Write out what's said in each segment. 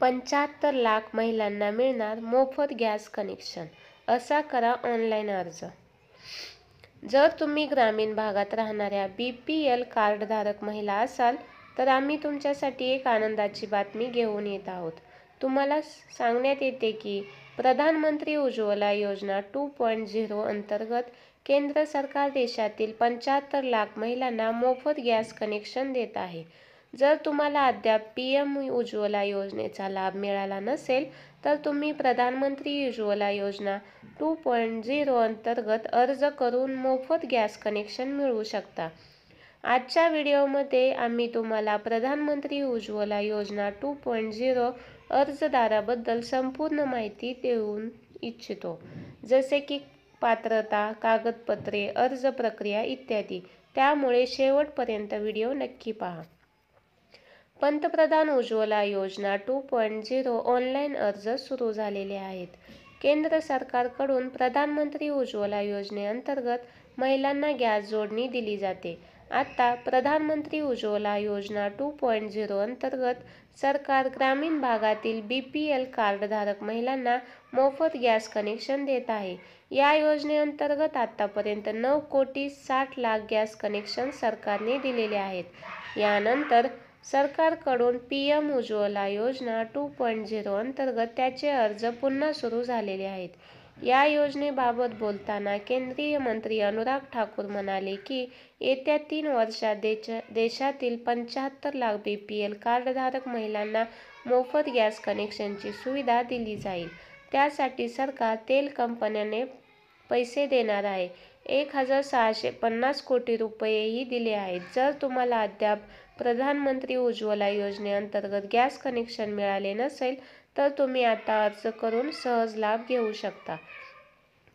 75 लाख महिलांना मिळणार मोफत गॅस कनेक्शन, असा करा ऑनलाईन अर्ज। जर तुम्ही ग्रामीण भागात राहणाऱ्या BPL कार्डधारक महिला असाल तर आम्ही तुमच्यासाठी एक आनंदाची बातमी घेऊन येत आहोत। तुम्हाला सांगण्यात येते की प्रधानमंत्री उज्ज्वला योजना 2.0 अंतर्गत केंद्र सरकार देशातील 75 लाख महिलांना मोफत गॅस कनेक्शन देत आहे। जर तुम्हाला अद्याप PM उज्ज्वला योजनेचा लाभ मिळाला नसेल तर तुम्ही प्रधानमंत्री उज्ज्वला योजना 2.0 अंतर्गत अर्ज करून मोफत गॅस कनेक्शन मिळवू शकता। आजच्या व्हिडिओमध्ये आम्ही तुम्हाला प्रधानमंत्री उज्ज्वला योजना 2.0 अर्जदाराबद्दल संपूर्ण माहिती देऊ इच्छितो, जसे की पात्रता, कागदपत्रे, अर्ज प्रक्रिया इत्यादी। त्यामुळे शेवटपर्यंत व्हिडिओ नक्की पहा। पंतप्रधान उज्ज्वला योजना 2.0 ऑनलाईन अर्ज सुरू झालेले आहेत। केंद्र सरकारकडून प्रधानमंत्री उज्ज्वला योजनेअंतर्गत महिलांना गॅस जोडणी दिली जाते। आता प्रधानमंत्री उज्ज्वला योजना 2.0 अंतर्गत सरकार ग्रामीण भागातील BPL कार्डधारक महिलांना मोफत गॅस कनेक्शन देत आहे। या योजनेअंतर्गत आतापर्यंत 9,60,00,000 गॅस कनेक्शन सरकारने दिलेले आहेत। यानंतर सरकारकडून PM उज्ज्वला योजना 2.0 अंतर्गत त्याचे अर्ज पुन्हा सुरू झालेले आहेत। या योजनेबाबत बोलताना केंद्रीय मंत्री अनुराग ठाकूर म्हणाले की येत्या 3 वर्षात देशातील 75 लाख BPL कार्डधारक महिलांना मोफत गॅस कनेक्शनची सुविधा दिली जाईल। त्यासाठी सरकार तेल कंपन्यांना पैसे देणार आहे। 1,650 कोटी रुपयेही दिले आहेत। जर तुम्हाला अद्याप प्रधानमंत्री उज्ज्वला योजनेअंतर्गत गॅस कनेक्शन मिळाले नसेल तर तुम्ही आता अर्ज करून सहज लाभ घेऊ शकता।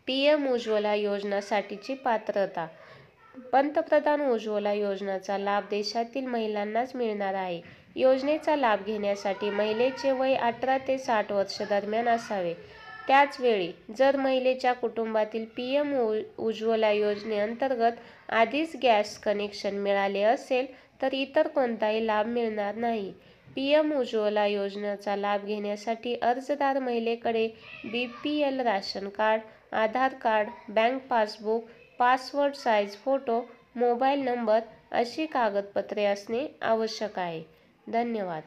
PM उज्ज्वला योजनासाठीची पात्रता। पंतप्रधान उज्ज्वला योजनेचा लाभ देशातील महिलांनाच मिळणार आहे। योजनेचा लाभ घेण्यासाठी महिलेचे वय 18 ते 60 वर्ष दरम्यान असावे। त्याचवेळी जर महिलेच्या कुटुंबातील PM उज्ज्वला योजनेअंतर्गत आधीच गॅस कनेक्शन मिळाले असेल तर इतर कोणताही लाभ मिळणार नाही। PM उज्ज्वला योजनेचा लाभ घेण्यासाठी अर्जदार महिलेकडे BPL ration card, Aadhaar card, bank passbook, passport size photo, mobile number अशी कागदपत्रे असणे आवश्यक आहे। धन्यवाद।